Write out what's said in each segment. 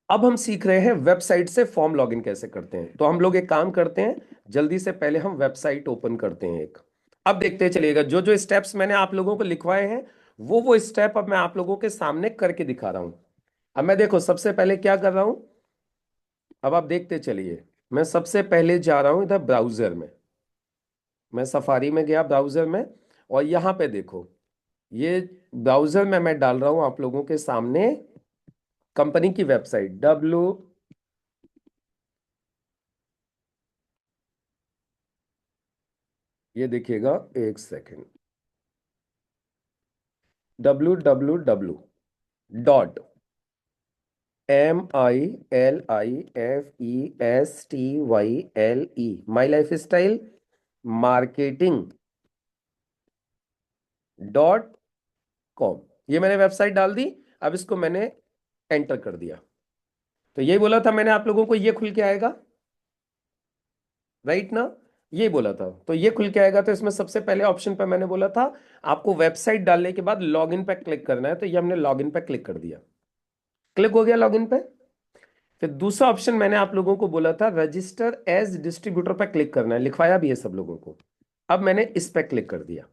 अब हम सीख रहे हैं वेबसाइट से फॉर्म लॉगिन कैसे करते हैं। तो हम लोग एक काम करते हैं, जल्दी से पहले हम वेबसाइट ओपन करते हैं एक। अब देखते चलिएगा, जो जो स्टेप्स मैंने आप लोगों को लिखवाए हैं वो स्टेप अब मैं आप लोगों के सामने करके दिखा रहा हूं। अब मैं देखो सबसे पहले क्या कर रहा हूं, अब आप देखते चलिए। मैं सबसे पहले जा रहा हूं इधर ब्राउजर में, मैं सफारी में गया ब्राउजर में, और यहां पे देखो ये ब्राउजर में मैं डाल रहा हूं आप लोगों के सामने कंपनी की वेबसाइट ये देखिएगा, एक सेकेंड, www.MILIFESTYLE MyLifestyle Marketing.com, ये मैंने वेबसाइट डाल दी। अब इसको मैंने एंटर कर दिया। तो यही बोला था मैंने आप लोगों को, ये खुल के आएगा, राइट ना। ये बोला था तो ये खुल के आएगा। तो इसमें सबसे पहले ऑप्शन पे मैंने बोला था आपको वेबसाइट डालने के बाद लॉगिन पे क्लिक करना है, तो ये हमने लॉगिन पे क्लिक कर दिया। क्लिक हो गया लॉगिन पे। फिर दूसरा ऑप्शन मैंने आप लोगों को बोला था रजिस्टर एज डिस्ट्रीब्यूटर पे क्लिक करना है, लिखवाया भी है सब लोगों को। अब मैंने इस पे क्लिक कर दिया,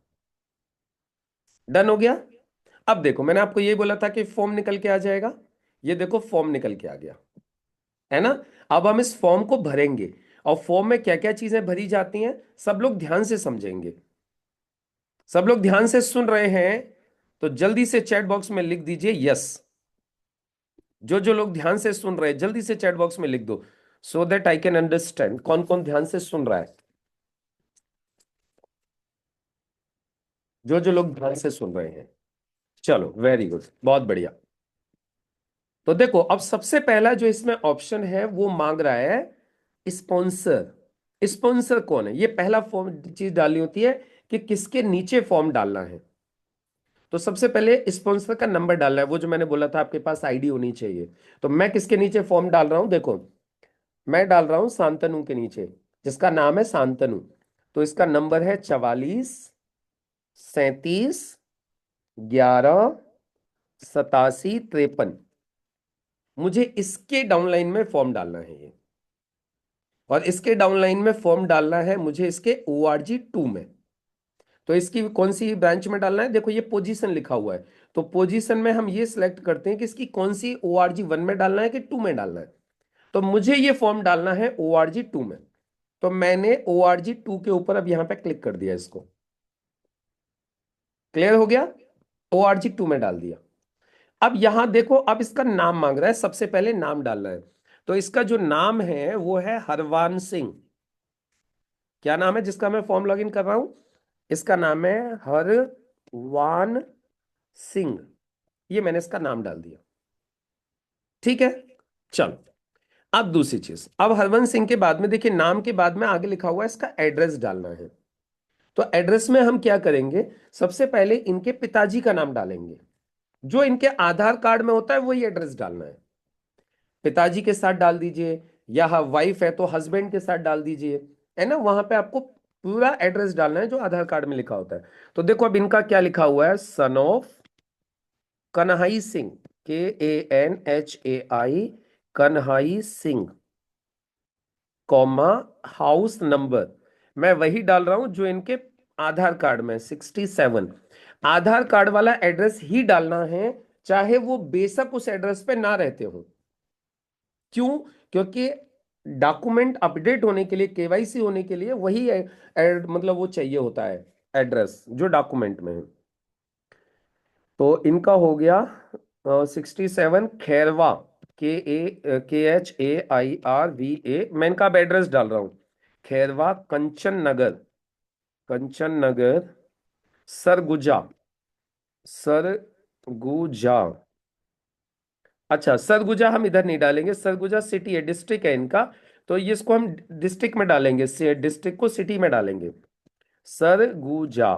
डन हो गया। अब देखो मैंने आपको ये बोला था कि फॉर्म निकल के आ जाएगा, ये देखो फॉर्म निकल के आ गया, है ना। अब हम इस फॉर्म को भरेंगे, और फॉर्म में क्या क्या चीजें भरी जाती हैं सब लोग ध्यान से समझेंगे। सब लोग ध्यान से सुन रहे हैं तो जल्दी से चैट बॉक्स में लिख दीजिए यस। जो जो लोग ध्यान से सुन रहे हैं जल्दी से चैट बॉक्स में लिख दो, so that I can understand कौन कौन ध्यान से सुन रहा है। जो जो लोग ध्यान से सुन रहे हैं, चलो वेरी गुड, बहुत बढ़िया। तो देखो अब सबसे पहला जो इसमें ऑप्शन है वो मांग रहा है स्पॉन्सर। स्पॉन्सर कौन है, ये पहला फॉर्म चीज डालनी होती है कि किसके नीचे फॉर्म डालना है। तो सबसे पहले स्पॉन्सर का नंबर डालना है, वो जो मैंने बोला था आपके पास आईडी होनी चाहिए। तो मैं किसके नीचे फॉर्म डाल रहा हूं, देखो मैं डाल रहा हूं शांतनु के नीचे, जिसका नाम है शांतनु। तो इसका नंबर है 44 37 11 87 53। मुझे इसके डाउनलाइन में फॉर्म डालना है ये, और इसके डाउनलाइन में फॉर्म डालना है मुझे इसके ORG 2 में। तो इसकी कौन सी ब्रांच में डालना है, देखो ये पोजीशन लिखा हुआ है। तो पोजीशन में हम ये सिलेक्ट करते हैं कि इसकी कौन सी ORG 1 में डालना है कि 2 में डालना है। तो मुझे ये फॉर्म डालना है ORG 2 में। तो मैंने ORG 2 के ऊपर अब यहां पे क्लिक कर दिया, इसको क्लियर हो गया, ORG 2 में डाल दिया। अब यहां देखो, अब इसका नाम मांग रहा है, सबसे पहले नाम डालना है। तो इसका जो नाम है वो है हरवान सिंह। क्या नाम है जिसका मैं फॉर्म लॉगिन कर रहा हूं, इसका नाम है हरवान सिंह। ये मैंने इसका नाम डाल दिया, ठीक है। चलो अब दूसरी चीज, अब हरवंश सिंह के बाद में देखिए, नाम के बाद में आगे लिखा हुआ है इसका एड्रेस डालना है। तो एड्रेस में हम क्या करेंगे, सबसे पहले इनके पिताजी का नाम डालेंगे। जो इनके आधार कार्ड में होता है वही एड्रेस डालना है। पिताजी के साथ डाल दीजिए, या वाइफ है तो हस्बैंड के साथ डाल दीजिए, है ना। वहां पे आपको पूरा एड्रेस डालना है जो आधार कार्ड में लिखा होता है। तो देखो अब इनका क्या लिखा हुआ है, son of Kanhai Singh, KANHAI, Kanhai Singh, comma, house number मैं वही डाल रहा हूं जो इनके आधार कार्ड में 67। आधार कार्ड वाला एड्रेस ही डालना है, चाहे वो बेशक उस एड्रेस पे ना रहते हो। क्यों, क्योंकि डॉक्यूमेंट अपडेट होने के लिए, KYC होने के लिए वही मतलब वो चाहिए होता है एड्रेस जो डॉक्यूमेंट में है। तो इनका हो गया 67 खैरवा, KHAIRVA। मैं इनका अब एड्रेस डाल रहा हूं, खैरवा कंचन नगर, कंचन नगर, सरगुजा, सरगुजा। अच्छा सरगुजा हम इधर नहीं डालेंगे, सरगुजा सिटी है, डिस्ट्रिक्ट है इनका। तो ये इसको हम डिस्ट्रिक्ट में डालेंगे, डिस्ट्रिक्ट को सिटी में डालेंगे। सरगुजा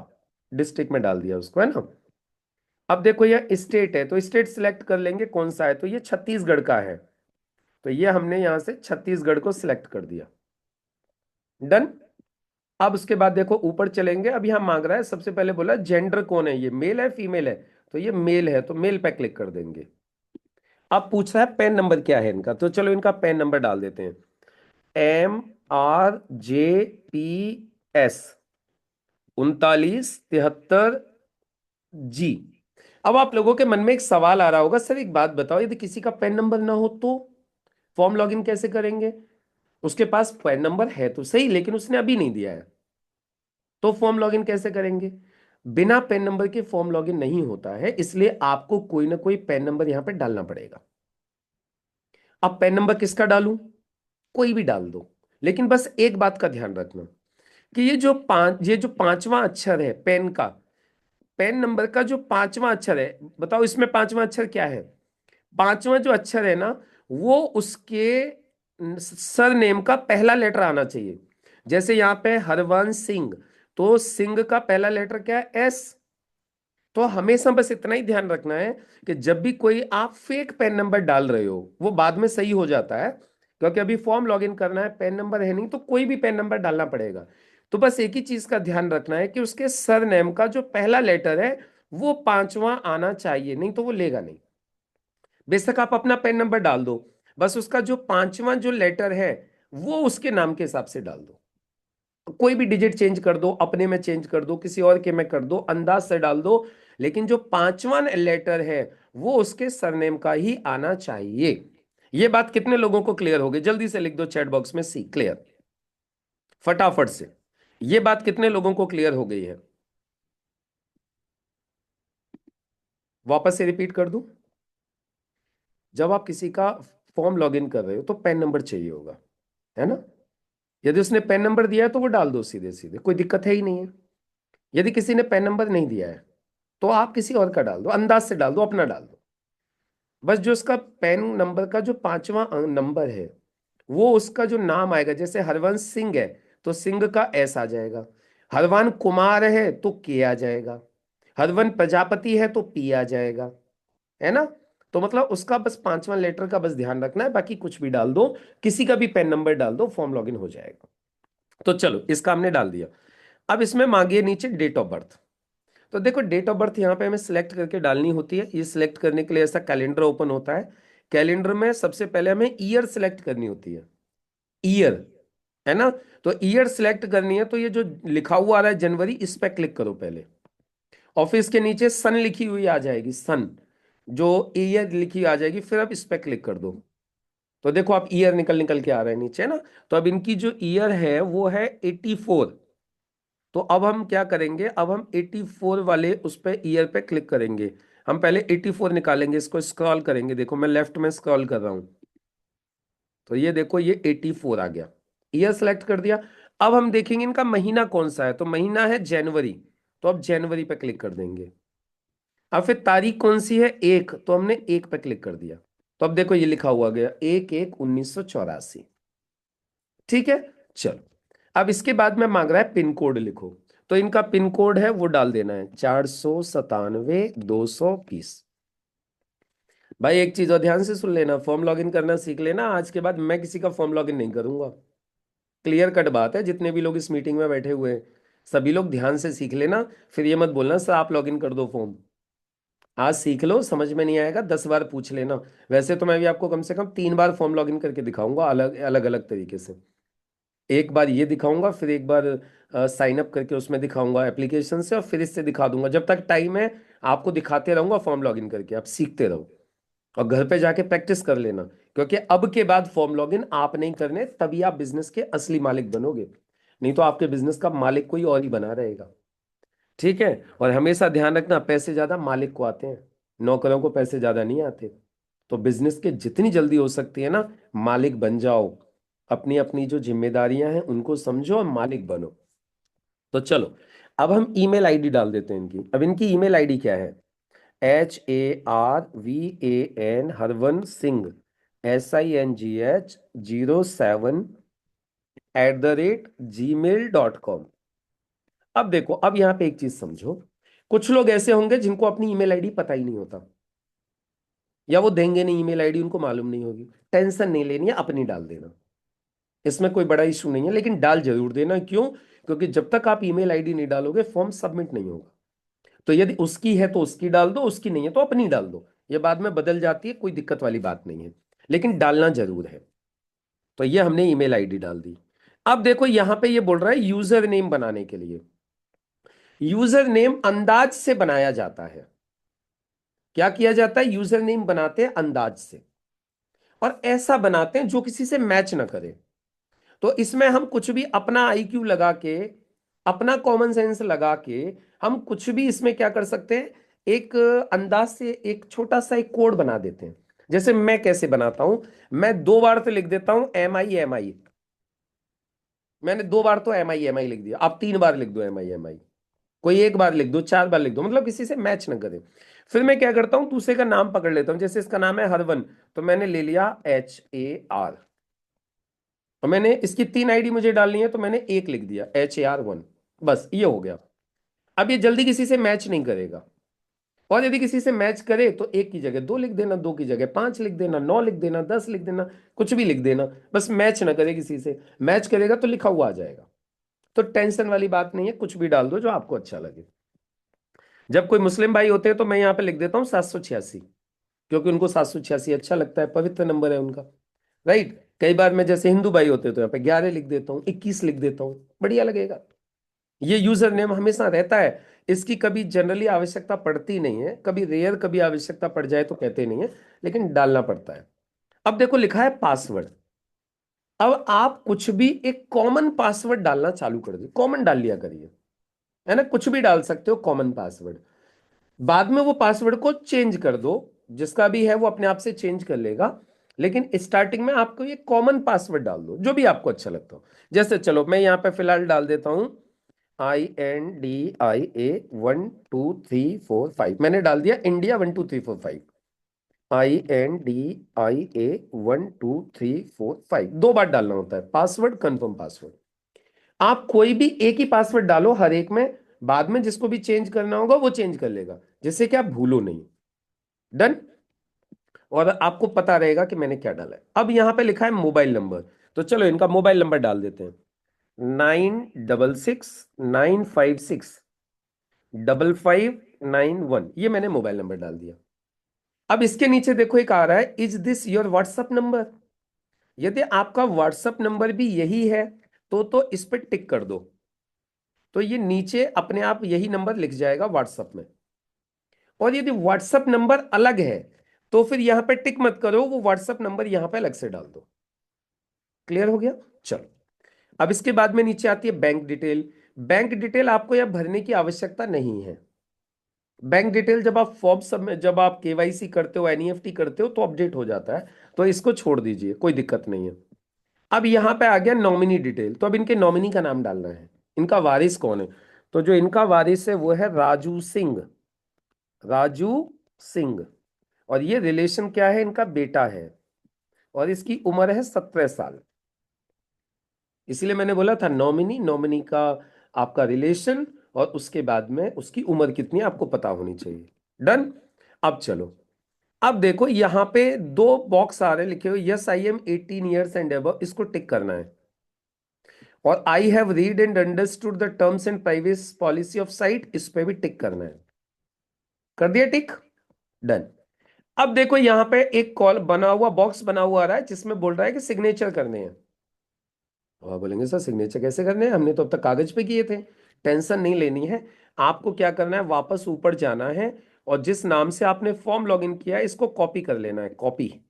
डिस्ट्रिक्ट में डाल दिया उसको, है ना। अब देखो ये स्टेट है, तो स्टेट सिलेक्ट कर लेंगे कौन सा है, तो ये छत्तीसगढ़ का है। तो ये हमने यहां से छत्तीसगढ़ को सिलेक्ट कर दिया, डन। अब उसके बाद देखो ऊपर चलेंगे, अब यहां मांग रहा है, सबसे पहले बोला जेंडर कौन है, ये मेल है फीमेल है। तो ये मेल है, तो मेल पे क्लिक कर देंगे। अब पूछ रहा है पेन नंबर क्या है इनका, तो चलो इनका पेन नंबर डाल देते हैं। MRJPS 3973G। अब आप लोगों के मन में एक सवाल आ रहा होगा, सर एक बात बताओ, यदि किसी का पेन नंबर ना हो तो फॉर्म लॉगिन कैसे करेंगे? उसके पास पेन नंबर है तो सही, लेकिन उसने अभी नहीं दिया है, तो फॉर्म लॉगिन कैसे करेंगे? बिना पेन नंबर के फॉर्म लॉगिन नहीं होता है, इसलिए आपको कोई ना कोई पेन नंबर यहां पे डालना पड़ेगा। अब पेन नंबर किसका डालूं? कोई भी डाल दो, लेकिन बस एक बात का ध्यान रखना कि ये जो पांचवा अक्षर है पेन का, पेन नंबर का जो पांचवा अक्षर है, बताओ इसमें पांचवा अक्षर क्या है? पांचवा जो अक्षर है ना, वो उसके सरनेम का पहला लेटर आना चाहिए। जैसे यहां पे हरवंश सिंह, तो सिंह का पहला लेटर क्या है? एस। तो हमेशा बस इतना ही ध्यान रखना है कि जब भी कोई आप फेक पेन नंबर डाल रहे हो, वो बाद में सही हो जाता है, क्योंकि अभी फॉर्म लॉगिन करना है, पेन नंबर है नहीं, तो कोई भी पेन नंबर डालना पड़ेगा। तो बस एक ही चीज का ध्यान रखना है कि उसके सरनेम का जो पहला लेटर है वो पांचवा आना चाहिए, नहीं तो वो लेगा नहीं। बेशक आप अपना पेन नंबर डाल दो, बस उसका जो पांचवा जो लेटर है वो उसके नाम के हिसाब से डाल दो। कोई भी डिजिट चेंज कर दो, अपने में चेंज कर दो, किसी और के में कर दो, अंदाज से डाल दो, लेकिन जो पांचवा लेटर है वो उसके सरनेम का ही आना चाहिए। ये बात कितने लोगों को क्लियर हो गई? जल्दी से लिख दो चैट बॉक्स में सी क्लियर, फटाफट से। ये बात कितने लोगों को क्लियर हो गई है? वापस से रिपीट कर दूं? जब आप किसी का फॉर्म लॉगिन कर रहे हो तो पेन नंबर चाहिए होगा, है ना? यदि उसने पेन नंबर दिया है तो वो डाल दो सीधे सीधे, कोई दिक्कत है ही नहीं है। यदि किसी ने पेन नंबर नहीं दिया है तो आप किसी और का डाल दो, अंदाज से डाल दो, अपना डाल दो। बस जो उसका पेन नंबर का जो पांचवा नंबर है वो उसका जो नाम आएगा, जैसे हरवंश सिंह है तो सिंह का एस आ जाएगा, हरवन कुमार है तो के आ जाएगा, हरवन प्रजापति है तो पी आ जाएगा, है ना? तो मतलब उसका बस पांचवा लेटर का बस ध्यान रखना है, बाकी कुछ भी डाल दो, किसी का भी पेन नंबर डाल दो, फॉर्म लॉगिन हो जाएगा। तो चलो इसका हमने डाल दिया। अब इसमें मांगिए नीचे डेट ऑफ बर्थ। तो देखो डेट ऑफ बर्थ यहाँ पे हमें सिलेक्ट करके डालनी होती है। ये सिलेक्ट करने के लिए ऐसा कैलेंडर ओपन होता है, कैलेंडर में सबसे पहले हमें ईयर सिलेक्ट करनी होती है, ईयर, है ना? तो ईयर सिलेक्ट करनी है, तो ये जो लिखा हुआ आ रहा है जनवरी, इस पे क्लिक करो पहले, और फिर इसके नीचे सन लिखी हुई आ जाएगी, सन जो ईयर लिखी आ जाएगी, फिर आप इस पे क्लिक कर दो। तो देखो आप ईयर निकल निकल के आ रहा है नीचे ना। तो अब इनकी जो ईयर है वो है 84। तो अब हम क्या करेंगे, अब हम 84 वाले उस पे ईयर पे क्लिक करेंगे। हम पहले 84 निकालेंगे, इसको स्क्रॉल करेंगे, देखो मैं लेफ्ट में स्क्रॉल कर रहा हूं, तो ये देखो ये 84 आ गया, ईयर सेलेक्ट कर दिया। अब हम देखेंगे इनका महीना कौन सा है, तो महीना है जनवरी, तो अब जनवरी पे क्लिक कर देंगे। अब फिर तारीख कौन सी है? एक, तो हमने एक पे क्लिक कर दिया। तो अब देखो ये लिखा हुआ गया 1/1/1984। ठीक है, चलो। अब इसके बाद में मांग रहा है पिन कोड लिखो, तो इनका पिन कोड है वो डाल देना है 497 220। भाई एक चीज और ध्यान से सुन लेना, फॉर्म लॉगिन करना सीख लेना, आज के बाद मैं किसी का फॉर्म लॉगिन नहीं करूंगा। क्लियर कट बात है, जितने भी लोग इस मीटिंग में बैठे हुए हैं सभी लोग ध्यान से सीख लेना। फिर ये मत बोलना सर आप लॉगिन कर दो फॉर्म। आज सीख लो, समझ में नहीं आएगा 10 बार पूछ लेना। वैसे तो मैं भी आपको कम से कम 3 बार फॉर्म लॉगिन करके दिखाऊंगा, अलग अलग अलग तरीके से। एक बार ये दिखाऊंगा, फिर एक बार साइन अप करके उसमें दिखाऊंगा एप्लीकेशन से, और फिर इससे दिखा दूंगा। जब तक टाइम है आपको दिखाते रहूंगा फॉर्म लॉगिन करके, आप सीखते रहो और घर पे जाके प्रैक्टिस कर लेना। क्योंकि अब के बाद फॉर्म लॉगिन आप नहीं करने, तभी आप बिजनेस के असली मालिक बनोगे, नहीं तो आपके बिजनेस का मालिक कोई और ही बना रहेगा। ठीक है? और हमेशा ध्यान रखना, पैसे ज्यादा मालिक को आते हैं, नौकरों को पैसे ज्यादा नहीं आते। तो बिजनेस के जितनी जल्दी हो सकती है ना, मालिक बन जाओ, अपनी अपनी जो जिम्मेदारियां हैं उनको समझो और मालिक बनो। तो चलो अब हम ईमेल आईडी डाल देते हैं इनकी। अब इनकी ईमेल आईडी क्या है? HARVAN Harvan Singh SINGH07@gmail.com। अब देखो, अब यहां पे एक चीज समझो, कुछ लोग ऐसे होंगे जिनको अपनी ईमेल आईडी पता ही नहीं होता, या वो देंगे नहीं ईमेल आईडी, उनको मालूम नहीं होगी। टेंशन नहीं लेनी है, अपनी डाल देना, इसमें कोई बड़ा इशू नहीं है, लेकिन डाल जरूर देना। क्यों? क्योंकि जब तक आप ईमेल आईडी नहीं डालोगे फॉर्म सबमिट नहीं होगा। तो यदि उसकी है तो उसकी डाल दो, उसकी नहीं है तो अपनी डाल दो। ये बाद में बदल जाती है, कोई दिक्कत वाली बात नहीं है, लेकिन डालना जरूर है। तो ये हमने ईमेल आईडी डाल दी। अब देखो यहां पे ये बोल रहा है यूजर नेम बनाने के लिए। यूजर नेम अंदाज से बनाया जाता है। क्या किया जाता है? यूजर नेम बनाते हैं अंदाज से, और ऐसा बनाते हैं जो किसी से मैच ना करे। तो इसमें हम कुछ भी अपना आईक्यू लगा के, अपना कॉमन सेंस लगा के, हम कुछ भी इसमें क्या कर सकते हैं, एक अंदाज से एक छोटा सा एक कोड बना देते हैं। जैसे मैं कैसे बनाता हूं, मैं 2 बार तो लिख देता हूं MI MI। मैंने 2 बार तो MI MI लिख दिया, आप 3 बार लिख दो MI MI। कोई 1 बार लिख दो, 4 बार लिख दो, मतलब किसी से मैच ना करे। फिर मैं क्या करता हूं, दूसरे का नाम पकड़ लेता हूं। जैसे इसका नाम है हरवन, तो मैंने ले लिया HAR। और मैंने इसकी 3 आईडी मुझे डालनी है, तो मैंने एक लिख दिया HAR1। बस ये हो गया। अब ये जल्दी किसी से मैच नहीं करेगा। और यदि किसी से मैच करे तो एक की जगह दो लिख देना, दो की जगह 5 लिख देना, 9 लिख देना, 10 लिख देना, कुछ भी लिख देना। बस मैच ना करे किसी से। मैच करेगा तो लिखा हुआ आ जाएगा। तो टेंशन वाली बात नहीं है, कुछ भी डाल दो जो आपको अच्छा लगे। जब कोई मुस्लिम भाई होते हैं तो मैं यहाँ पे लिख देता हूँ 786, क्योंकि उनको 786 अच्छा लगता है, पवित्र नंबर है उनका। राइट। कई बार मैं जैसे हिंदू भाई होते हैं तो यहाँ पे 11 लिख देता हूँ, 21 लिख देता हूँ, बढ़िया लगेगा। ये यूजर नेम हमेशा रहता है। इसकी कभी जनरली आवश्यकता पड़ती नहीं है, कभी रेयर कभी आवश्यकता पड़ जाए तो कहते नहीं है, लेकिन डालना पड़ता है। अब देखो लिखा है पासवर्ड। अब आप कुछ भी एक कॉमन पासवर्ड डालना चालू कर दो, कॉमन डाल लिया करिए, है ना, कुछ भी डाल सकते हो कॉमन पासवर्ड। बाद में वो पासवर्ड को चेंज कर दो, जिसका भी है वो अपने आप से चेंज कर लेगा। लेकिन स्टार्टिंग में आपको ये कॉमन पासवर्ड डाल दो, जो भी आपको अच्छा लगता हो। जैसे चलो मैं यहाँ पे फिलहाल डाल देता हूं INDIA 1 2 3 4 5। मैंने डाल दिया इंडिया 1 2 3 4 5। INDIA 1 2 3 4 5, 2 बार डालना होता है पासवर्ड, कंफर्म पासवर्ड। आप कोई भी एक ही पासवर्ड डालो हर एक में, बाद में जिसको भी चेंज करना होगा वो चेंज कर लेगा, जिससे कि आप भूलो नहीं। डन। और आपको पता रहेगा कि मैंने क्या डाला है। अब यहां पे लिखा है मोबाइल नंबर, तो चलो इनका मोबाइल नंबर डाल देते हैं। 9669565591, ये मैंने मोबाइल नंबर डाल दिया। अब इसके नीचे देखो एक आ रहा है, is this your WhatsApp number. यदि आपका व्हाट्सअप नंबर भी यही है तो इस पर टिक कर दो, तो ये नीचे अपने आप यही नंबर लिख जाएगा व्हाट्सअप में। और यदि व्हाट्सअप नंबर अलग है तो फिर यहां पे टिक मत करो, वो व्हाट्सअप नंबर यहां पे अलग से डाल दो। क्लियर हो गया? चलो। अब इसके बाद में नीचे आती है बैंक डिटेल। बैंक डिटेल आपको यह भरने की आवश्यकता नहीं है। बैंक डिटेल जब आप फॉर्म सब में, जब आप KYC करते हो, NEFT करते हो तो अपडेट हो जाता है, तो इसको छोड़ दीजिए, कोई दिक्कत नहीं है। अब यहां पे आ गया नॉमिनी डिटेल, तो अब इनके नॉमिनी का नाम डालना है। इनका वारिस कौन है? तो जो इनका वारिस है वो है राजू सिंह। राजू सिंह। और ये रिलेशन क्या है, इनका बेटा है, और इसकी उम्र है 17 साल। इसीलिए मैंने बोला था नॉमिनी, नॉमिनी का आपका रिलेशन, और उसके बाद में उसकी उम्र कितनी है आपको पता होनी चाहिए। डन। अब चलो, अब देखो यहां पे 2 बॉक्स आ रहे लिखे हुए, yes I am 18 years and above, इसको टिक करना है। और I have read and understood the terms and privacy policy of site, इस पे भी टिक करना है। कर दिया टिक? डन। अब देखो यहां पे एक कॉल बना हुआ, बॉक्स बना हुआ आ रहा है जिसमें बोल रहा है कि सिग्नेचर करने हैं। तो आप बोलेंगे सर सिग्नेचर कैसे करने हैं, हमने तो अब तक कागज पे किए थे। टेंशन नहीं लेनी है। आपको क्या करना है, वापस ऊपर जाना है, और जिस नाम से आपने फॉर्म लॉगिन किया है इसको कॉपी कर लेना है, कॉपी।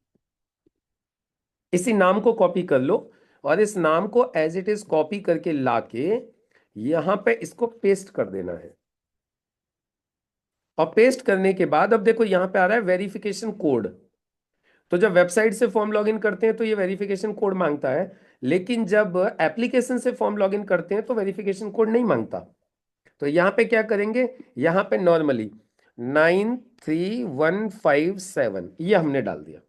इसी नाम को कॉपी कर लो, और इस नाम को एज इट इज कॉपी करके लाके यहां पे इसको पेस्ट कर देना है। और पेस्ट करने के बाद अब देखो यहां पे आ रहा है वेरिफिकेशन कोड। तो जब वेबसाइट से फॉर्म लॉगिन करते हैं तो ये वेरिफिकेशन कोड मांगता है, लेकिन जब एप्लीकेशन से फॉर्म लॉगिन करते हैं तो वेरिफिकेशन कोड नहीं मांगता। तो यहां पे क्या करेंगे, यहां पे नॉर्मली 93157 ये हमने डाल दिया।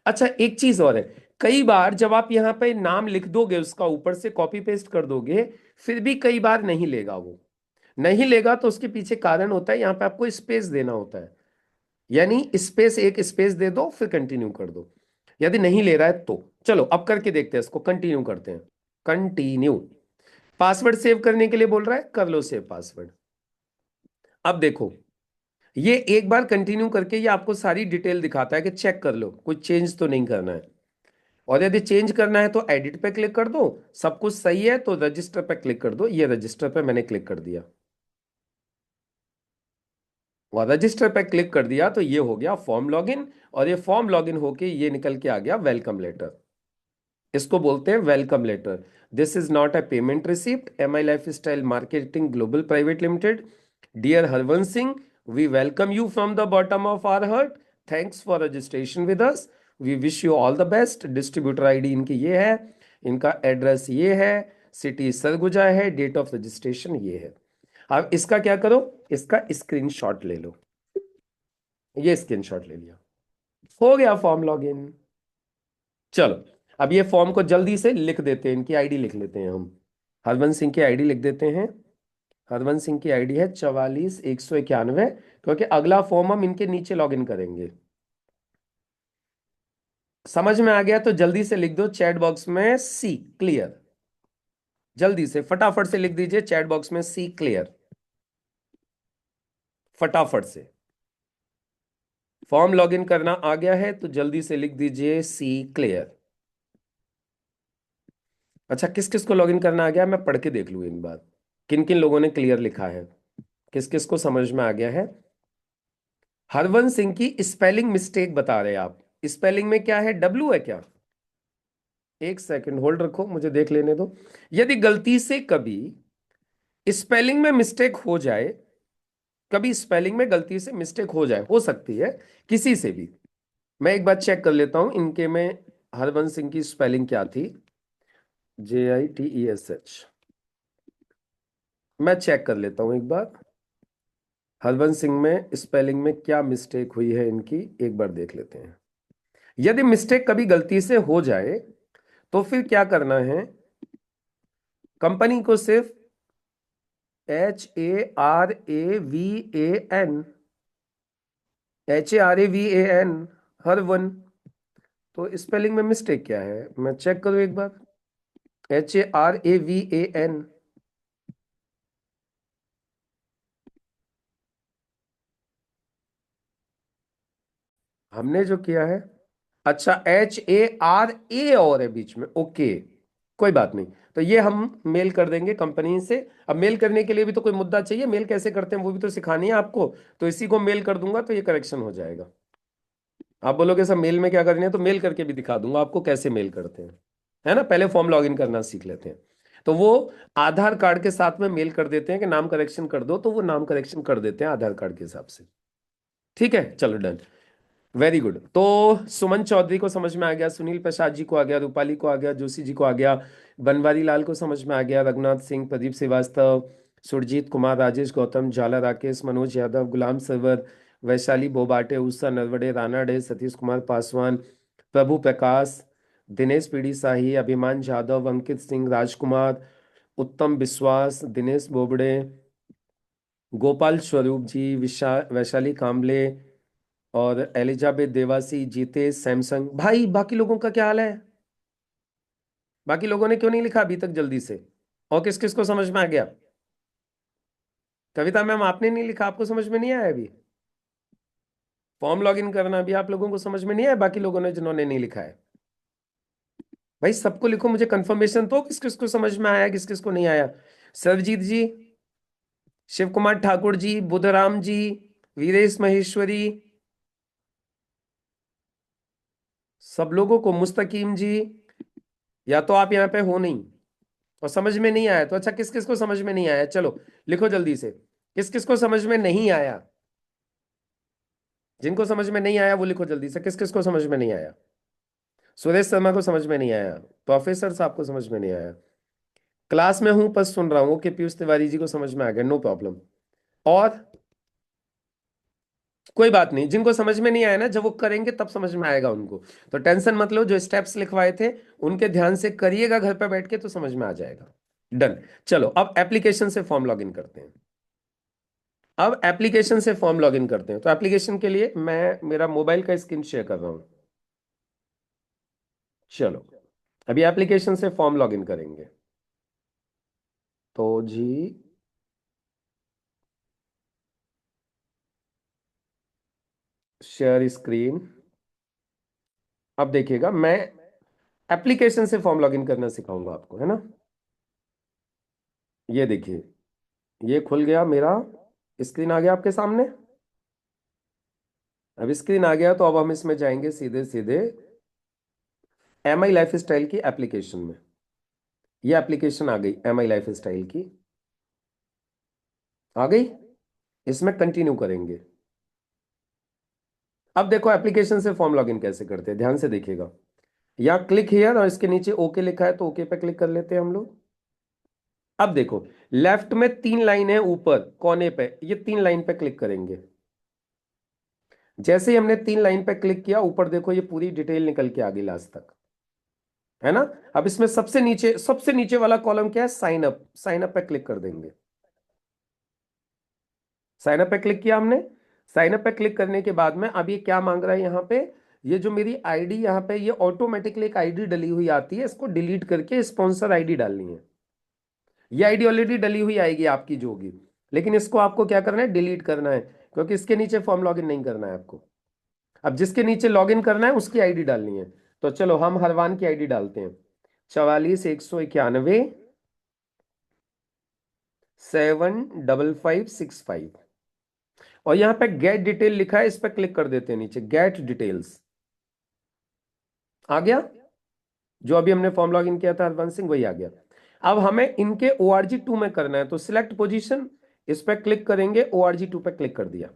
अच्छा एक चीज और है, कई बार जब आप यहां पे नाम लिख दोगे, उसका ऊपर से कॉपी पेस्ट कर दोगे, फिर भी कई बार नहीं लेगा वो। नहीं लेगा तो उसके पीछे कारण होता है, यहां पे आपको स्पेस देना होता है। यानी स्पेस, एक स्पेस दे दो फिर कंटिन्यू कर दो, यदि नहीं ले रहा है तो। चलो अब करके देखते हैं, इसको कंटिन्यू करते हैं। कंटिन्यू। पासवर्ड सेव करने के लिए बोल रहा है, कर लो सेव पासवर्ड। अब देखो ये एक बार कंटिन्यू करके ये आपको सारी डिटेल दिखाता है कि चेक कर लो कोई चेंज तो नहीं करना है। और यदि चेंज करना है तो एडिट पे क्लिक कर दो, सब कुछ सही है तो रजिस्टर पे क्लिक कर दो। ये रजिस्टर पे मैंने क्लिक कर दिया, और रजिस्टर पे क्लिक कर दिया तो ये हो गया फॉर्म लॉगिन। और ये फॉर्म लॉगिन होके ये निकल के आ गया वेलकम लेटर। इसको बोलते हैं welcome letter. This is not a payment receipt. M I lifestyle marketing global private limited, dear Harvansh Singh, we welcome you from the bottom of our heart. Thanks for registration with us. We wish you all the best. Distributor ID इनकी ये है, इनका address ये है, city Surguja है, date of registration ये है। अब इसका क्या करो, इसका स्क्रीनशॉट ले लो। ये स्क्रीनशॉट ले लिया, हो गया फॉर्म लॉगिन। चलो, अब ये फॉर्म को जल्दी से लिख देते हैं, इनकी आईडी लिख लेते हैं हम। हरवंश सिंह की आईडी लिख देते हैं। हरवंश सिंह की आईडी है 44,191, क्योंकि अगला फॉर्म हम इनके नीचे लॉगिन करेंगे। समझ में आ गया तो जल्दी से लिख दो चैट बॉक्स में सी क्लियर। जल्दी से फटाफट से लिख दीजिए चैट बॉक्स में सी क्लियर, फटाफट से। फॉर्म लॉगिन करना आ गया है तो जल्दी से लिख दीजिए सी क्लियर। अच्छा, किस किस को लॉगिन करना आ गया मैं पढ़ के देख लूँ एक बार, किन किन लोगों ने क्लियर लिखा है, किस किस को समझ में आ गया है। हरवंश सिंह की स्पेलिंग मिस्टेक बता रहे हैं आप। स्पेलिंग में क्या है, डब्लू है क्या? एक सेकंड होल्ड रखो, मुझे देख लेने दो। यदि गलती से कभी स्पेलिंग में मिस्टेक हो जाए, कभी स्पेलिंग में गलती से मिस्टेक हो जाए, हो सकती है किसी से भी। मैं एक बार चेक कर लेता हूं इनके में हरवंश सिंह की स्पेलिंग क्या थी। JITESH, मैं चेक कर लेता हूं एक बार। हरवंश सिंह में स्पेलिंग में क्या मिस्टेक हुई है इनकी, एक बार देख लेते हैं। यदि मिस्टेक कभी गलती से हो जाए तो फिर क्या करना है, कंपनी को सिर्फ HARAVAN, HARAVAN, हर वन। तो स्पेलिंग में मिस्टेक क्या है मैं चेक करूं एक बार। HARAVAN, हमने जो किया है, अच्छा HARA और है बीच में, ओके, कोई बात नहीं। तो ये हम मेल कर देंगे कंपनी से। अब मेल करने के लिए भी तो कोई मुद्दा चाहिए, मेल कैसे करते हैं वो भी तो सिखानी है आपको। तो इसी को मेल कर दूंगा तो ये करेक्शन हो जाएगा। आप बोलोगे सर मेल में क्या करनी है, तो मेल करके भी दिखा दूंगा आपको कैसे मेल करते हैं, है ना। पहले फॉर्म लॉगिन करना सीख लेते हैं। तो वो आधार कार्ड के साथ में मेल कर देते हैं कि नाम करेक्शन कर दो, तो वो नाम करेक्शन कर देते हैं आधार कार्ड के हिसाब से। ठीक है, चलो डन, वेरी गुड। तो सुमन चौधरी को समझ में आ गया, सुनील प्रसाद जी को आ गया, रूपाली को आ गया, जोशी जी को आ गया, बनवारी लाल को समझ में आ गया, रघुनाथ सिंह, प्रदीप श्रीवास्तव, सुरजीत कुमार, राजेश गौतम, जाला राकेश, मनोज यादव, गुलाम सरवर, वैशाली बोबाटे, उषा नरवड़े, राणा डे, सतीश कुमार पासवान, प्रभु प्रकाश, दिनेश पीड़ी शाही, अभिमान जाधव, अंकित सिंह, राजकुमार, उत्तम विश्वास, दिनेश बोबड़े, गोपाल स्वरूप जी, वैशाली कांबले, और एलिजाबेथ देवासी, जीते सैमसंग। भाई बाकी लोगों का क्या हाल है, बाकी लोगों ने क्यों नहीं लिखा अभी तक जल्दी से। और किस किस को समझ में आ गया? कविता मैम आपने नहीं लिखा, आपको समझ में नहीं आया अभी? फॉर्म लॉगिन करना भी आप लोगों को समझ में नहीं आया, बाकी लोगों ने जिन्होंने नहीं लिखा है? भाई सबको लिखो, मुझे कंफर्मेशन तो किस किस को समझ में आया किस किस को नहीं आया। सरजीत जी, शिव कुमार ठाकुर जी, बुधराम जी, वीरेश महेश्वरी, सब लोगों को, मुस्तकीम जी, या तो आप यहाँ पे हो नहीं और समझ में नहीं आया तो अच्छा, किस किस को समझ में नहीं आया, चलो लिखो जल्दी से, किस किस को समझ में नहीं आया। जिनको समझ में नहीं आया वो लिखो जल्दी से, किस किस को समझ में नहीं आया। सुरेश शर्मा को समझ में नहीं आया, प्रोफेसर साहब को समझ में नहीं आया, क्लास में हूं पर सुन रहा हूं, ओके, पीयूष तिवारी जी को समझ में आ गया, नो प्रॉब्लम। और कोई बात नहीं, जिनको समझ में नहीं आया ना, जब वो करेंगे तब समझ में आएगा उनको। तो टेंशन मत लो, जो स्टेप्स लिखवाए थे उनके ध्यान से करिएगा घर पे बैठ के तो समझ में आ जाएगा। डन। चलो अब एप्लीकेशन से फॉर्म लॉगिन करते हैं। अब एप्लीकेशन से फॉर्म लॉगिन करते हैं, तो एप्लीकेशन के लिए मैं मेरा मोबाइल का स्क्रीन शेयर कर रहा हूं। चलो, अभी एप्लीकेशन से फॉर्म लॉगिन करेंगे। तो जी, शेयर स्क्रीन। अब देखिएगा, मैं एप्लीकेशन से फॉर्म लॉगिन करना सिखाऊंगा आपको, है ना। ये देखिए, ये खुल गया मेरा, स्क्रीन आ गया आपके सामने। अब स्क्रीन आ गया तो अब हम इसमें जाएंगे सीधे सीधे एम आई लाइफ स्टाइल की एप्लीकेशन में। ये एप्लीकेशन आ गई एम आई लाइफ स्टाइल की, आ गई। इसमें कंटिन्यू करेंगे। अब देखो एप्लीकेशन से फॉर्म लॉगिन कैसे करते हैं, ध्यान से देखिएगा। या क्लिक हियर और इसके नीचे ओके लिखा है तो ओके पे क्लिक कर लेते हैं हम लोग। अब देखो, लेफ्ट में 3 लाइन है ऊपर कोने पे, ये 3 लाइन पे क्लिक करेंगे। जैसे ही हमने 3 लाइन पे क्लिक किया, ऊपर देखो ये पूरी डिटेल निकल के आ गई लास्ट तक, है ना। अब इसमें सबसे नीचे वाला कॉलम क्या है, साइन अप। साइन अप पे क्लिक कर देंगे। साइन अप पे क्लिक किया हमने। साइन अप पे क्लिक करने के बाद में अब ये क्या मांग रहा है यहाँ पे, ये जो मेरी आईडी यहाँ पे, ये ऑटोमेटिकली एक आईडी डली हुई आती है, इसको डिलीट करके स्पॉन्सर आईडी डालनी है। ये आईडी ऑलरेडी डली हुई आएगी आपकी जो होगी, लेकिन इसको आपको क्या करना है, डिलीट करना है, क्योंकि इसके नीचे फॉर्म लॉगिन नहीं करना है आपको। अब जिसके नीचे लॉगिन करना है उसकी आईडी डालनी है। तो चलो हम हरवान की आईडी डालते हैं, 44 191 75565। और यहाँ पे गेट डिटेल लिखा है, इस पर क्लिक कर देते हैं, नीचे गेट डिटेल्स आ गया। जो अभी हमने फॉर्म लॉगिन किया था हरवंश सिंह, वही आ गया। अब हमें इनके ORG 2 में करना है, तो सिलेक्ट पोजीशन, इस पर क्लिक करेंगे, ORG 2 पे क्लिक कर दिया।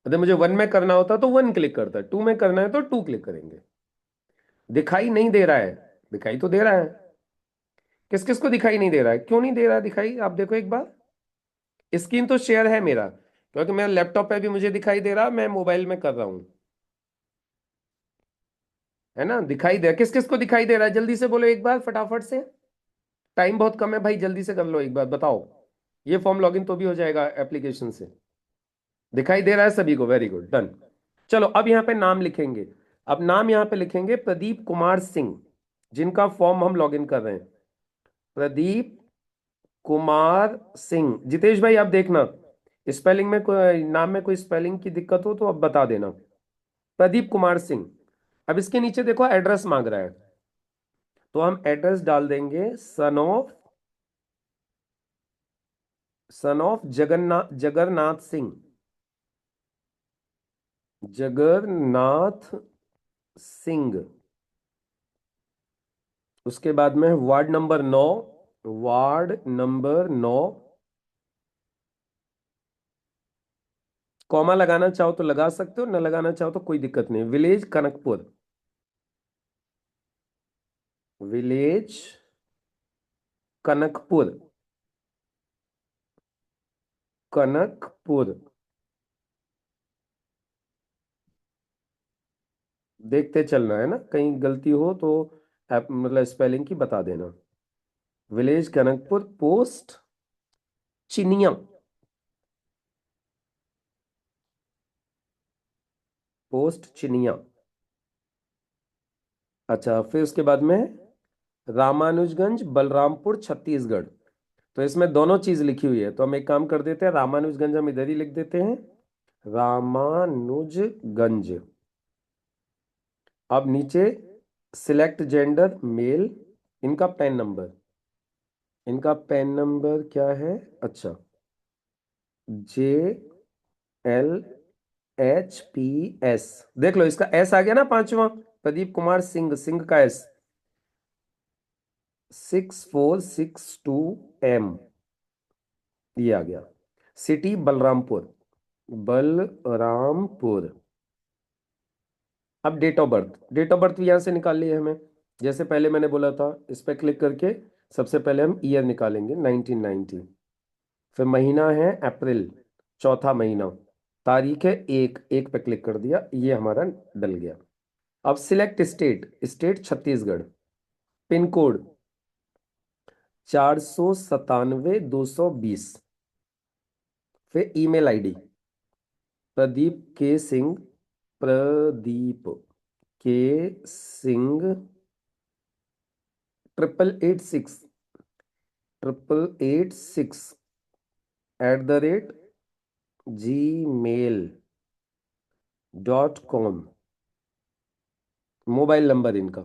अगर मुझे 1 में करना होता तो 1 क्लिक करता, 2 में करना है तो 2 क्लिक करेंगे। दिखाई नहीं दे रहा है, दिखाई तो दे रहा है। किस किस को दिखाई नहीं दे रहा है, क्यों नहीं दे रहा है दिखाई, आप देखो एक बार। स्क्रीन तो शेयर है मेरा, क्योंकि मेरा लैपटॉप पे भी मुझे दिखाई दे रहा, मैं मोबाइल में कर रहा हूं, है ना। दिखाई दे, किस किस को दिखाई दे रहा है, जल्दी से बोलो एक बार फटाफट से। टाइम बहुत कम है भाई, जल्दी से कर लो एक बार, बताओ। ये फॉर्म लॉगिन तो भी हो जाएगा एप्लीकेशन से। दिखाई दे रहा है सभी को, वेरी गुड, डन। चलो अब यहाँ पे नाम लिखेंगे। अब नाम यहाँ पे लिखेंगे प्रदीप कुमार सिंह, जिनका फॉर्म हम लॉगिन कर रहे हैं। प्रदीप कुमार सिंह। जितेश भाई आप देखना, स्पेलिंग में कोई, नाम में कोई स्पेलिंग की दिक्कत हो तो अब बता देना। प्रदीप कुमार सिंह। अब इसके नीचे देखो एड्रेस मांग रहा है, तो हम एड्रेस डाल देंगे, सन ऑफ जगन्नाथ सिंह। जगन्नाथ सिंह। उसके बाद में ward number 9, ward number 9। Comma लगाना चाहो तो लगा सकते हो, न लगाना चाहो तो कोई दिक्कत नहीं। Village Kanakpur, village Kanakpur, Kanakpur. देखते चलना है ना, कहीं गलती हो तो मतलब स्पेलिंग की बता देना। विलेज कनकपुर, पोस्ट चिनिया, पोस्ट चिनिया। अच्छा, फिर उसके बाद में रामानुजगंज बलरामपुर छत्तीसगढ़। तो इसमें दोनों चीज लिखी हुई है, तो हम एक काम कर देते हैं, रामानुजगंज हम इधर ही लिख देते हैं, रामानुजगंज। अब नीचे सिलेक्ट जेंडर मेल। इनका पैन नंबर, इनका पैन नंबर क्या है, अच्छा, JLHPS। देख लो इसका एस आ गया ना, पांचवा, प्रदीप कुमार सिंह, सिंह का एस, 6462M, ये आ गया। सिटी बलरामपुर, बलरामपुर। अब डेट ऑफ बर्थ भी यहां से निकाल लिए हमें, जैसे पहले मैंने बोला था, इस पर क्लिक करके सबसे पहले हम ईयर निकालेंगे, 1990। फिर महीना है अप्रैल, चौथा महीना। तारीख है 1 पे क्लिक कर दिया, ये हमारा डल गया। अब select state, state Chhattisgarh. Pin code 497 220। फिर ईमेल आईडी प्रदीप के सिंह, प्रदीप के Singh 8886 @gmail .com। Mobile number इनका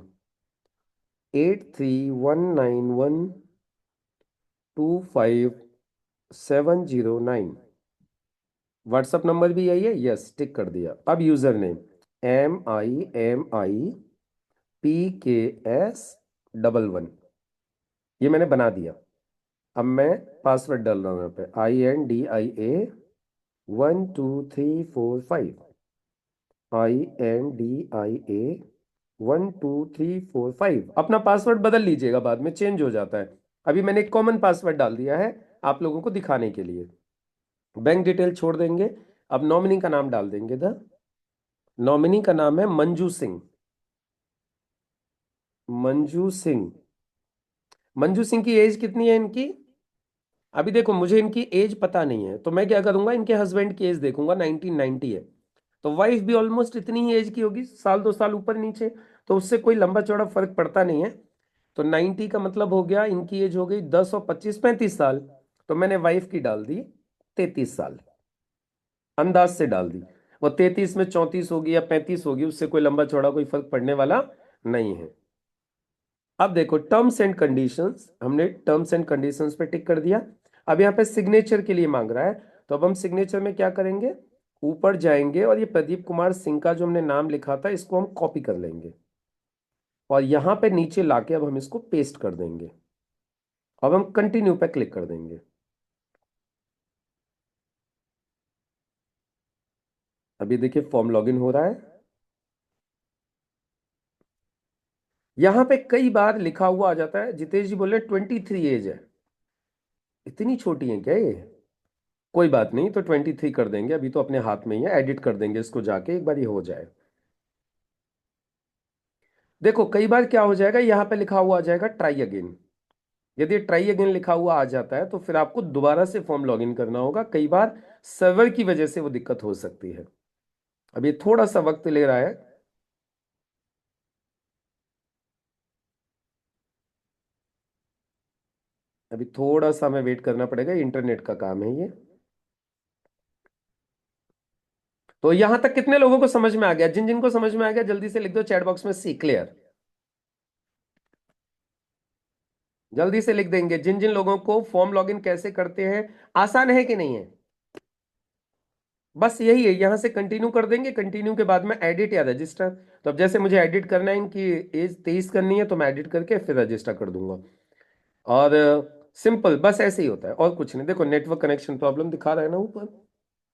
8319125709। व्हाट्सअप नंबर भी यही है, यस, टिक कर दिया। अब यूजर नेम MIMIPKS11, ये मैंने बना दिया। अब मैं पासवर्ड डाल रहा हूँ यहाँ पे INDIA 12345। INDIA 12345। अपना पासवर्ड बदल लीजिएगा, बाद में चेंज हो जाता है। अभी मैंने एक कॉमन पासवर्ड डाल दिया है आप लोगों को दिखाने के लिए। बैंक डिटेल छोड़ देंगे। अब नॉमिनी का नाम डाल देंगे। द नॉमिनी का नाम है मंजू सिंह। मंजू सिंह। मंजू सिंह की एज कितनी है इनकी? अभी देखो, मुझे इनकी एज पता नहीं है, तो मैं क्या करूंगा, इनके हस्बैंड की एज देखूंगा। 1990 है, तो वाइफ भी ऑलमोस्ट इतनी ही एज की होगी, साल दो साल ऊपर नीचे। तो उससे कोई लंबा चौड़ा फर्क पड़ता नहीं है। तो 90 का मतलब हो गया, इनकी एज हो गई 10 और 25 35 साल। तो मैंने वाइफ की डाल दी 33 साल, अंदाज से डाल दी। वो 33 में 34 होगी या 35 होगी, उससे कोई लंबा चौड़ा कोई फर्क पड़ने वाला नहीं है। अब देखो टर्म्स एंड कंडीशंस, हमने टर्म्स एंड कंडीशंस पे टिक कर दिया। अब यहाँ पे सिग्नेचर के लिए मांग रहा है, तो अब हम सिग्नेचर में क्या करेंगे, ऊपर जाएंगे और ये प्रदीप कुमार सिंह का जो हमने नाम लिखा था इसको हम कॉपी कर लेंगे और यहाँ पे नीचे लाके अब हम इसको पेस्ट कर देंगे। अब हम कंटिन्यू पे क्लिक कर देंगे। अभी देखिए फॉर्म लॉगिन हो रहा है। यहाँ पे कई बार लिखा हुआ आ जाता है, जितेश जी बोले 23 एज है। इतनी छोटी है क्या ये? कोई बात नहीं, तो 23 कर देंगे, अभी तो अपने हाथ में ही है, एडिट कर देंगे इसको जाके, एक बार ये हो जाए। देखो कई बार क्या हो जाएगा, यहाँ पे लिखा हुआ आ जाएगा ट्राई अगेन। यदि ट्राई अगेन लिखा हुआ आ जाता है तो फिर आपको दोबारा से फॉर्म लॉगिन करना होगा। कई बार सर्वर की वजह से वो दिक्कत हो सकती है। अब ये थोड़ा सा वक्त ले रहा है। अभी थोड़ा सा हमें वेट करना पड़ेगा, इंटरनेट का काम है ये। तो यहां तक कितने लोगों को समझ में आ गया? जिन जिन को समझ में आ गया जल्दी से लिख दो चैट बॉक्स में सी क्लियर। जल्दी से लिख देंगे जिन जिन लोगों को फॉर्म लॉगिन कैसे करते हैं। आसान है कि नहीं है? बस यही है, यहां से कंटिन्यू कर देंगे, कंटिन्यू के बाद में एडिट या रजिस्टर। तो अब जैसे मुझे एडिट करना है, इनकी एज 23 करनी है, तो मैं एडिट करके फिर रजिस्टर कर दूंगा। और सिंपल बस ऐसे ही होता है और कुछ नहीं। देखो नेटवर्क कनेक्शन प्रॉब्लम दिखा रहा है ना ऊपर।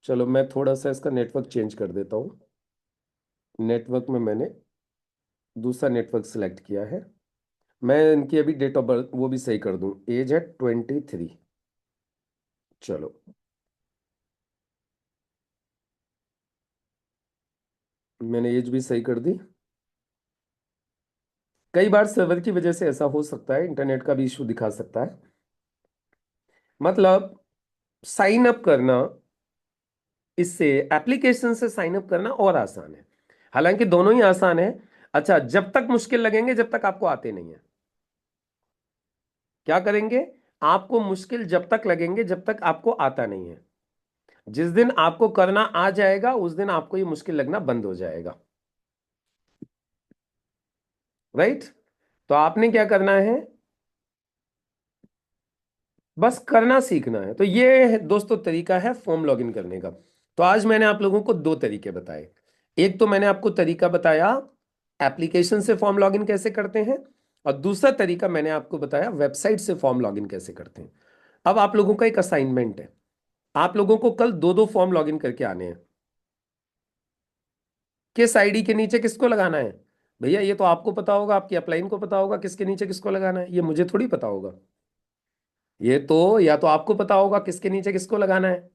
चलो मैं थोड़ा सा इसका नेटवर्क चेंज कर देता हूँ। नेटवर्क में मैंने दूसरा नेटवर्क सिलेक्ट किया है। मैं इनकी अभी डेट ऑफ बर्थ वो भी सही कर दूं, एज है 23। चलो मैंने एज भी सही कर दी। कई बार सर्वर की वजह से ऐसा हो सकता है, इंटरनेट का भी इशू दिखा सकता है। मतलब साइन अप करना, इससे एप्लीकेशन से साइन अप करना और आसान है। हालांकि दोनों ही आसान है। अच्छा, जब तक मुश्किल लगेंगे जब तक आपको आते नहीं है। क्या करेंगे? आपको मुश्किल जब तक लगेंगे जब तक आपको आता नहीं है। जिस दिन आपको करना आ जाएगा उस दिन आपको ये मुश्किल लगना बंद हो जाएगा। राइट? तो आपने क्या करना है, बस करना सीखना है। तो ये है दोस्तों तरीका है फॉर्म लॉगिन करने का। तो आज मैंने आप लोगों को दो तरीके बताए। एक तो मैंने आपको तरीका बताया एप्लीकेशन से फॉर्म लॉगिन कैसे करते हैं, और दूसरा तरीका मैंने आपको बताया वेबसाइट से फॉर्म लॉगिन कैसे करते हैं। अब आप लोगों का एक असाइनमेंट है, आप लोगों को कल दो दो फॉर्म लॉगिन करके आने हैं। किस आईडी के नीचे किसको लगाना है? भैया ये तो आपको पता होगा, आपकी अपलाइन को पता होगा किसके नीचे किसको लगाना है, ये मुझे थोड़ी पता होगा। ये तो या तो आपको पता होगा किसके नीचे किसको लगाना है,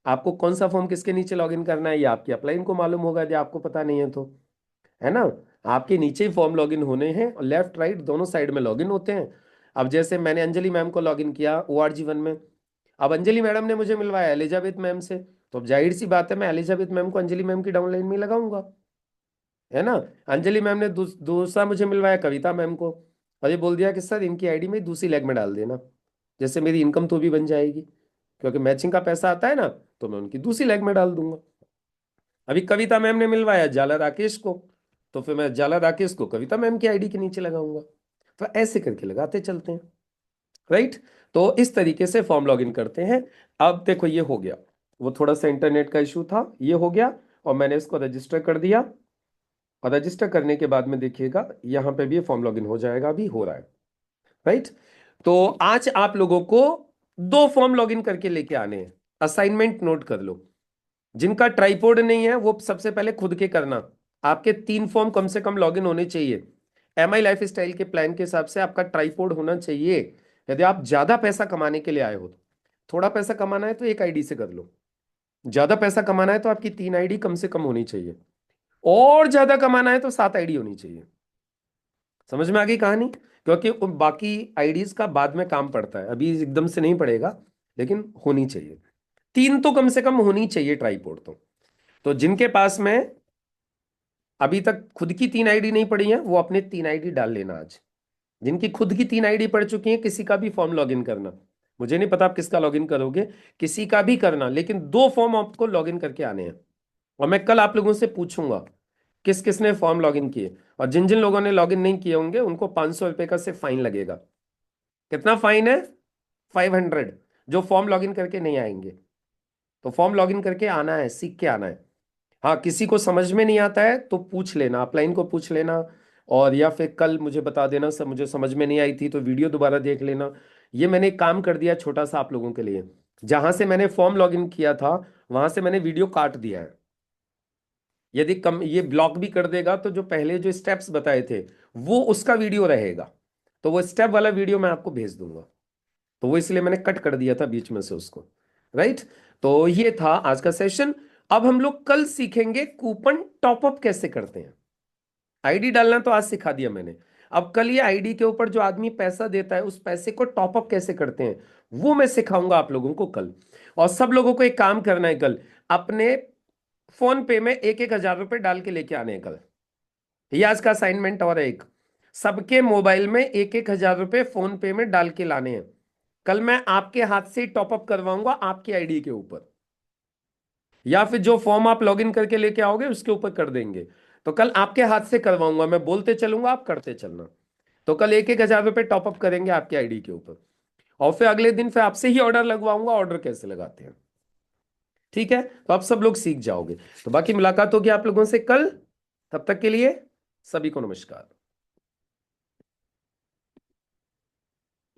आपको कौन सा फॉर्म किसके नीचे लॉगिन करना है, ये आपकी अपलाइन को मालूम होगा यदि आपको पता नहीं है तो। है ना? आपके नीचे ही फॉर्म लॉगिन होने हैं और लेफ्ट राइट दोनों साइड में लॉगिन होते हैं। अब जैसे मैंने अंजलि मैम को लॉगिन किया ORG 1 में। अब अंजलि मैडम ने मुझे मिलवाया एलिजाबेथ मैम से, तो अब जाहिर सी बात है मैं एलिजाबेथ मैम को अंजलि मैम की डाउनलाइन में लगाऊंगा। है ना? अंजलि मैम ने दूसरा मुझे मिलवाया कविता मैम को, और ये बोल दिया कि सर इनकी आईडी में दूसरी लेग में डाल देना, जैसे मेरी इनकम तो भी बन जाएगी, क्योंकि मैचिंग का पैसा आता है ना, तो मैं उनकी दूसरी लेग में डाल दूंगा। अभी कविता मैम ने मिलवाया जाला राकेश को, तो फिर मैं जाला राकेश को कविता मैम की आईडी के नीचे लगाऊंगा। तो ऐसे करके लगाते चलते हैं, राइट। तो इस तरीके से फॉर्म लॉगिन करते हैं। अब देखो ये हो गया, वो थोड़ा सा इंटरनेट का इशू था, ये हो गया और मैंने इसको रजिस्टर कर दिया। और रजिस्टर करने के बाद में देखिएगा यहाँ पे भी ये फॉर्म लॉगिन हो जाएगा, अभी हो रहा है, राइट। तो आज आप लोगों को दो फॉर्म लॉगिन करके लेके आने हैं, असाइनमेंट नोट कर लो। जिनका ट्राइपॉड नहीं है वो सबसे पहले खुद के करना। आपके 3 फॉर्म कम से कम लॉगिन होने चाहिए। एमआई लाइफ स्टाइल के प्लान के हिसाब से आपका ट्राइपॉड होना चाहिए। यदि आप ज्यादा पैसा कमाने के लिए आए हो, तो थोड़ा पैसा कमाना है तो एक आईडी से कर लो, ज्यादा पैसा कमाना है तो आपकी 3 आईडी कम से कम होनी चाहिए, और ज्यादा कमाना है तो 7 आईडी होनी चाहिए। समझ में आ गई कहानी? क्योंकि उन बाकी आईडीज का बाद में काम पड़ता है, अभी एकदम से नहीं पड़ेगा, लेकिन होनी चाहिए। 3 तो कम से कम होनी चाहिए ट्राइपॉड तो जिनके पास में अभी तक खुद की 3 आईडी नहीं पड़ी है वो अपने 3 आईडी डाल लेना आज। जिनकी खुद की 3 आईडी पड़ चुकी है, किसी का भी फॉर्म लॉगिन करना। मुझे नहीं पता आप किसका लॉगिन करोगे, किसी का भी करना, लेकिन 2 फॉर्म आपको लॉगिन करके आने हैं। और मैं कल आप लोगों से पूछूंगा किस किसने फॉर्म लॉगिन किए, और जिन जिन लोगों ने लॉगिन नहीं किए होंगे उनको 500 रुपए का सिर्फ फाइन लगेगा। कितना फाइन है? 500। जो फॉर्म लॉगिन करके नहीं आएंगे, तो फॉर्म लॉगिन करके आना है, सीख के आना है। हाँ, किसी को समझ में नहीं आता है तो पूछ लेना, अपलाइन को पूछ लेना, और या फिर कल मुझे बता देना सर मुझे समझ में नहीं आई थी, तो वीडियो दोबारा देख लेना। ये मैंने एक काम कर दिया छोटा सा आप लोगों के लिए, जहां से मैंने फॉर्म लॉगिन किया था वहां से मैंने वीडियो काट दिया है। यदि कम ये ब्लॉक भी कर देगा तो जो पहले जो स्टेप्स बताए थे वो उसका वीडियो रहेगा, तो वो स्टेप वाला वीडियो मैं आपको भेज दूंगा। तो वो इसलिए मैंने कट कर दिया था बीच में से उसको, राइट। तो ये था आज का सेशन। अब हम लोग कल सीखेंगे कूपन टॉपअप कैसे करते हैं। आईडी डालना तो आज सिखा दिया मैंने, अब कल ये आईडी के ऊपर जो आदमी पैसा देता है उस पैसे को टॉपअप कैसे करते हैं वो मैं सिखाऊंगा आप लोगों को कल। और सब लोगों को एक काम करना है कल, अपने फोन पे में 1-1 हज़ार रुपए डाल के लेके आने हैं कल। ये आज का असाइनमेंट और है एक, सबके मोबाइल में 1-1 हज़ार रुपए फोन पे में डाल के लाने हैं। कल मैं आपके हाथ से टॉपअप करवाऊंगा आपकी आईडी के ऊपर, या फिर जो फॉर्म आप लॉगिन करके लेके आओगे उसके ऊपर कर देंगे। तो कल आपके हाथ से करवाऊंगा, मैं बोलते चलूंगा आप करते चलना। तो कल 1-1 हज़ार रुपए टॉपअप करेंगे आपकी आईडी के ऊपर, और फिर अगले दिन फिर आपसे ही ऑर्डर लगवाऊंगा, ऑर्डर कैसे लगाते हैं। ठीक है, तो आप सब लोग सीख जाओगे। तो बाकी मुलाकात होगी आप लोगों से कल, तब तक के लिए सभी को नमस्कार।